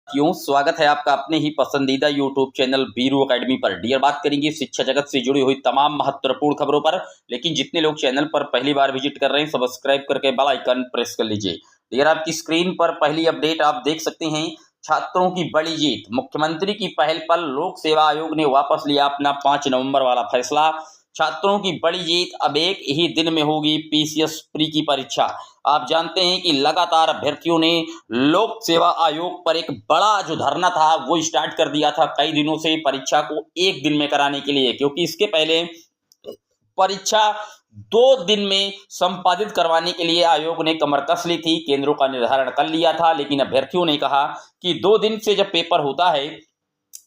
क्यों स्वागत है आपका अपने ही पसंदीदा यूट्यूब चैनल वीरू एकेडमी पर। डियर, बात करेंगे शिक्षा जगत से जुड़ी हुई तमाम महत्वपूर्ण खबरों पर। लेकिन जितने लोग चैनल पर पहली बार विजिट कर रहे हैं, सब्सक्राइब करके बेल आइकन प्रेस कर लीजिए। डियर, आपकी स्क्रीन पर पहली अपडेट आप देख सकते हैं। छात्रों की बड़ी जीत, मुख्यमंत्री की पहल पर लोक सेवा आयोग ने वापस लिया अपना 5 नवंबर वाला फैसला। छात्रों की बड़ी जीत, अब एक ही दिन में होगी पीसीएस प्री की परीक्षा। आप जानते हैं कि लगातार अभ्यर्थियों ने लोक सेवा आयोग पर एक बड़ा जो धरना था वो स्टार्ट कर दिया था कई दिनों से, परीक्षा को एक दिन में कराने के लिए। क्योंकि इसके पहले परीक्षा 2 दिन में संपादित करवाने के लिए आयोग ने कमर कस ली थी, केंद्रों का निर्धारण कर लिया था। लेकिन अभ्यर्थियों ने कहा कि 2 दिन से जब पेपर होता है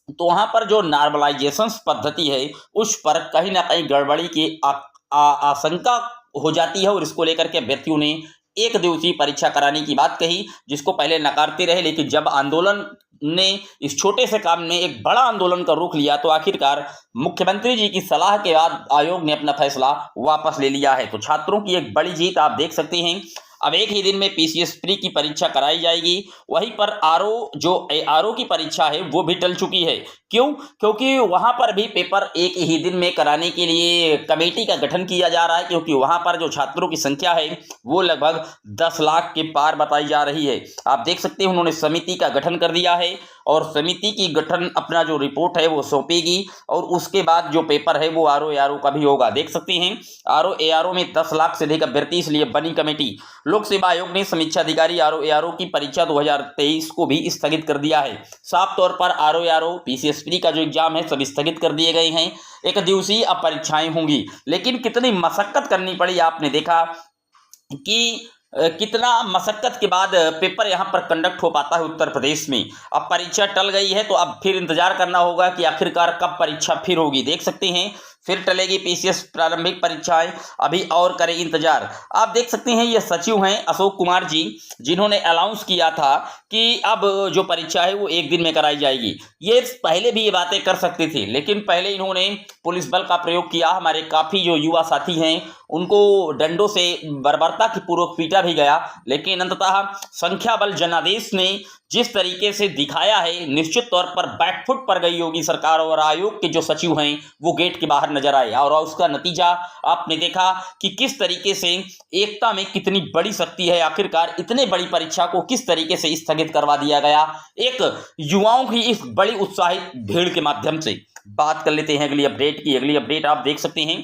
तो वहां पर जो नॉर्मलाइजेशन पद्धति है उस पर कहीं ना कहीं गड़बड़ी की आशंका हो जाती है, और इसको लेकर के अभ्यर्थियों ने एक दिवसीय परीक्षा कराने की बात कही, जिसको पहले नकारते रहे। लेकिन जब आंदोलन ने इस छोटे से काम ने एक बड़ा आंदोलन का रुख लिया तो आखिरकार मुख्यमंत्री जी की सलाह के बाद आयोग ने अपना फैसला वापस ले लिया है। तो छात्रों की एक बड़ी जीत आप देख सकते हैं। अब एक ही दिन में पीसीएस प्री की परीक्षा कराई जाएगी। वहीं पर आरओ की परीक्षा है वो भी टल चुकी है। क्यों? क्योंकि वहां पर भी पेपर एक ही दिन में कराने के लिए कमेटी का गठन किया जा रहा है। क्योंकि वहां पर जो छात्रों की संख्या है वो लगभग 10 लाख के पार बताई जा रही है। आप देख सकते हैं उन्होंने समिति का गठन कर दिया है, और समिति की गठन अपना जो रिपोर्ट है वो सौंपेगी, और उसके बाद जो पेपर है वो आरओ का भी होगा। देख सकते हैं आरओ में 10 लाख से अधिक अभ्यर्थी, इसलिए बनी कमेटी। लोक सेवा आयोग ने समीक्षा अधिकारी आरओ की परीक्षा 2023 को भी स्थगित कर दिया है। साफ तौर पर आरओ पीसीएस प्री का जो एग्जाम है सब स्थगित कर दिए गए हैं। एक दिवसीय अब परीक्षाएं होंगी। लेकिन कितनी मशक्कत करनी पड़ी, आपने देखा कि कितना मशक्कत के बाद पेपर यहाँ पर कंडक्ट हो पाता है उत्तर प्रदेश में। अब परीक्षा टल गई है तो अब फिर इंतजार करना होगा कि आखिरकार कब परीक्षा फिर होगी। देख सकते हैं फिर टलेगी पीसीएस प्रारंभिक परीक्षाएं, अभी और करें इंतजार। आप देख सकते हैं ये सचिव हैं अशोक कुमार जी, जिन्होंने अनाउंस किया था कि अब जो परीक्षा है वो एक दिन में कराई जाएगी। ये पहले भी ये बातें कर सकते थे, लेकिन पहले इन्होंने पुलिस बल का प्रयोग किया। हमारे काफ़ी जो युवा साथी हैं उनको डंडों से बर्बरता की पूर्वक पीटा भी गया। लेकिन अंततः संख्या बल जनादेश ने जिस तरीके से दिखाया है, निश्चित तौर पर बैकफुट पर गई योगी सरकार, और आयोग के जो सचिव हैं वो गेट के बाहर नजर आए। और उसका नतीजा आपने देखा कि किस तरीके से एकता में कितनी बड़ी शक्ति है। आखिरकार इतने बड़ी परीक्षा को किस तरीके से स्थगित करवा दिया गया एक युवाओं की इस बड़ी उत्साहित भीड़ के माध्यम से। बात कर लेते हैं अगली अपडेट की। अगली अपडेट आप देख सकते हैं,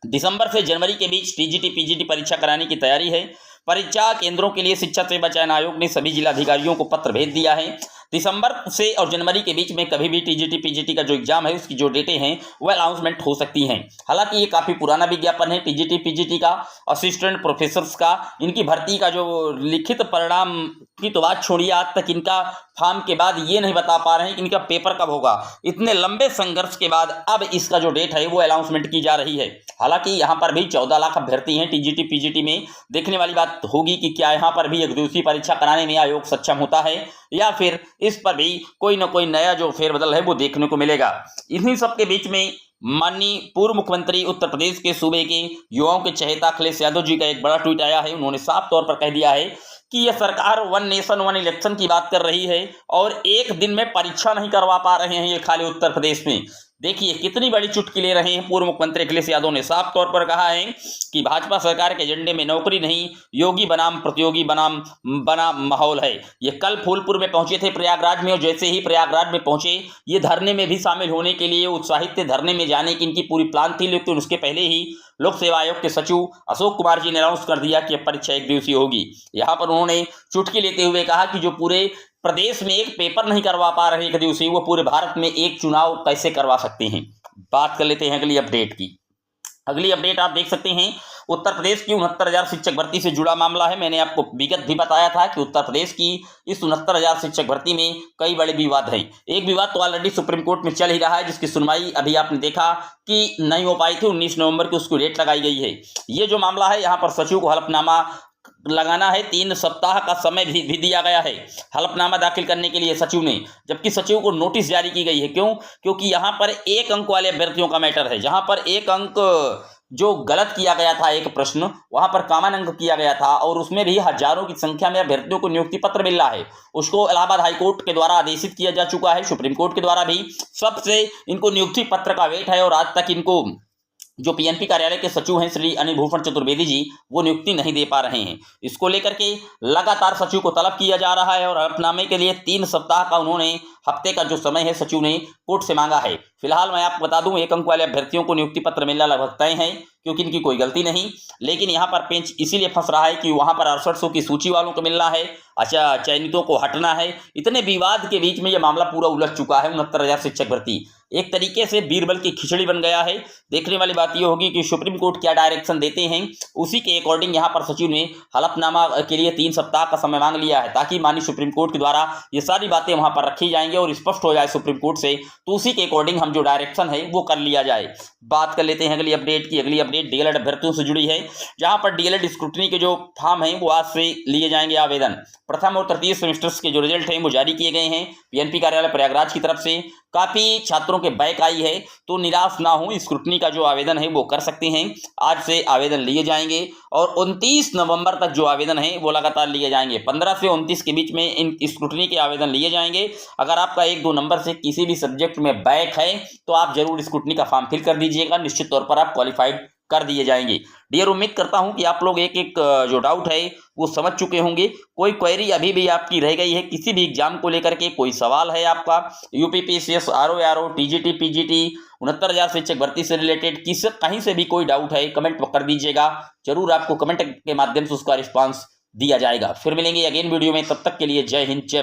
दिसंबर से जनवरी के बीच टीजीटी पीजीटी परीक्षा कराने की तैयारी है। परीक्षा केंद्रों के लिए शिक्षा सेवा चयन आयोग ने सभी जिलाधिकारियों को पत्र भेज दिया है। दिसंबर से और जनवरी के बीच में कभी भी टीजीटी पीजीटी का जो एग्जाम है उसकी जो डेटें हैं वो अनाउंसमेंट हो सकती हैं। हालांकि ये काफ़ी पुराना विज्ञापन है टीजीटी पीजीटी का, असिस्टेंट प्रोफेसर्स का। इनकी भर्ती का जो लिखित परिणाम की तो बात छोड़िए, आज तक इनका फॉर्म के बाद ये नहीं बता पा रहे हैं कि इनका पेपर कब होगा। इतने लंबे संघर्ष के बाद अब इसका जो डेट है वो अनाउंसमेंट की जा रही है। हालांकि यहाँ पर भी 14 लाख अभ्यर्थी हैं टीजीटी पीजीटी में। देखने वाली बात होगी कि क्या यहाँ पर भी एक दिवसीय परीक्षा कराने में आयोग सक्षम होता है, या फिर इस पर भी कोई ना कोई नया जो फेरबदल है वो देखने को मिलेगा। इन्हीं सब के बीच में माननीय पूर्व मुख्यमंत्री उत्तर प्रदेश के सूबे के युवाओं के चहेता अखिलेश यादव जी का एक बड़ा ट्वीट आया है। उन्होंने साफ तौर पर कह दिया है कि यह सरकार वन नेशन वन इलेक्शन की बात कर रही है और एक दिन में परीक्षा नहीं करवा पा रहे हैं ये खाली उत्तर प्रदेश में। देखिए कितनी बड़ी चुटकी ले रहे हैं पूर्व मुख्यमंत्री अखिलेश यादव ने। साफ तौर पर कहा है कि भाजपा सरकार के एजेंडे में नौकरी नहीं, योगी बनाम प्रतियोगी बनाम बना माहौल है। ये कल फूलपुर में पहुंचे थे प्रयागराज में, और जैसे ही प्रयागराज में पहुंचे ये धरने में भी शामिल होने के लिए उत्साहित थे। धरने में जाने की इनकी पूरी प्लान थी, लेकिन उसके पहले ही लोक सेवा आयोग के सचिव अशोक कुमार जी ने अनाउंस कर दिया कि परीक्षा एक दिवसीय होगी। यहाँ पर उन्होंने चुटकी लेते हुए कहा कि जो पूरे प्रदेश में एक पेपर नहीं करवा पा रहे एक दिवसीय, वो पूरे भारत में एक चुनाव कैसे करवा सकते हैं। बात कर लेते हैं अगली अपडेट की। अगली अपडेट आप देख सकते हैं, उत्तर प्रदेश की 69,000 शिक्षक भर्ती से जुड़ा मामला है। मैंने आपको विगत भी बताया था कि उत्तर प्रदेश की इस 69,000 शिक्षक भर्ती में कई बड़े विवाद हैं। एक विवाद तो ऑलरेडी सुप्रीम कोर्ट में चल ही रहा है, जिसकी सुनवाई अभी आपने देखा कि नहीं हो पाई थी। 19 नवंबर की उसको डेट लगाई गई है। ये जो मामला है यहाँ पर सचिव को हलफनामा लगाना है, 3 सप्ताह का समय भी दिया गया है हलफनामा दाखिल करने के लिए सचिव ने, जबकि सचिव को नोटिस जारी की गई है। क्यों? क्योंकि यहाँ पर 1 अंक वाले अभ्यर्थियों का मैटर है। जहाँ पर 1 अंक जो गलत किया गया था एक प्रश्न, वहां पर कामानंक किया गया था और उसमें भी हजारों की संख्या में अभ्यर्थियों को नियुक्ति पत्र मिल रहा है। उसको इलाहाबाद हाईकोर्ट के द्वारा आदेशित किया जा चुका है, सुप्रीम कोर्ट के द्वारा भी सबसे इनको नियुक्ति पत्र का वेट है और आज तक इनको जो पीएनपी कार्यालय के सचिव हैं श्री अनिल भूषण चतुर्वेदी जी, वो नियुक्ति नहीं दे पा रहे हैं। इसको लेकर के लगातार सचिव को तलब किया जा रहा है और हलफनामे के लिए 3 सप्ताह का उन्होंने हफ्ते का जो समय है सचिव ने कोर्ट से मांगा है। फिलहाल मैं आपको बता दूं 1 अंक वाले अभ्यर्थियों को नियुक्ति पत्र मिलना लगभग तय है क्योंकि इनकी कोई गलती नहीं, लेकिन यहाँ पर पेंच इसीलिए फंस रहा है कि वहां पर 6800 की सूची वालों को मिलना है, अच्छा चयनितों को हटना है। इतने विवाद के बीच में यह मामला पूरा उलझ चुका है। 69,000 शिक्षक भर्ती एक तरीके से बीरबल की खिचड़ी बन गया है। देखने वाली बात यह होगी कि सुप्रीम कोर्ट क्या डायरेक्शन देते हैं, उसी के अकॉर्डिंग यहाँ पर सचिव ने हलफनामा के लिए 3 सप्ताह का समय मांग लिया है ताकि माननीय सुप्रीम कोर्ट के द्वारा ये सारी बातें वहां पर रखी जाएंगी और स्पष्ट हो जाए सुप्रीम कोर्ट से, तो उसी के अकॉर्डिंग हम जो डायरेक्शन है वो कर लिया जाए। बात कर लेते हैं अगली अपडेट की। अगली अपडेट डीएलएड अभ्यर्थियों से जुड़ी है, जहां पर डीएलएड स्क्रूटनी के जो फॉर्म है वो आज से लिए जाएंगे आवेदन। प्रथम और तृतीय सेमेस्टर्स के जो रिजल्ट हैं वो जारी किए गए हैं पीएनपी कार्यालय प्रयागराज की तरफ से। काफी छात्रों के बैक आई है, तो निराश ना हो, स्क्रूटनी का जो आवेदन है वो कर सकते हैं। आज से आवेदन लिए जाएंगे और 29 नवंबर तक जो आवेदन है वो लगातार लिए जाएंगे। 15 से 29 के बीच में इन स्क्रूटनी के आवेदन लिए जाएंगे। अगर आपका 1-2 नंबर से किसी भी सब्जेक्ट में बैक है तो आप जरूर स्क्रूटनी का फॉर्म फिल कर दीजिएगा, निश्चित तौर पर आप क्वालिफाइड कर दिए जाएंगे। डियर, उम्मीद करता हूं कि आप लोग एक एक जो डाउट है वो समझ चुके होंगे। कोई क्वेरी अभी भी आपकी रह गई है किसी भी एग्जाम को लेकर के, कोई सवाल है आपका यूपीपीसीएस, आरओ, टीजीटी, पीजीटी, 69,000 शिक्षक भर्ती से रिलेटेड कहीं से भी कोई डाउट है कमेंट कर दीजिएगा, जरूर आपको कमेंट के माध्यम से उसका रिस्पॉन्स दिया जाएगा। फिर मिलेंगे अगेन वीडियो में, तब तक के लिए जय हिंद जय भारत।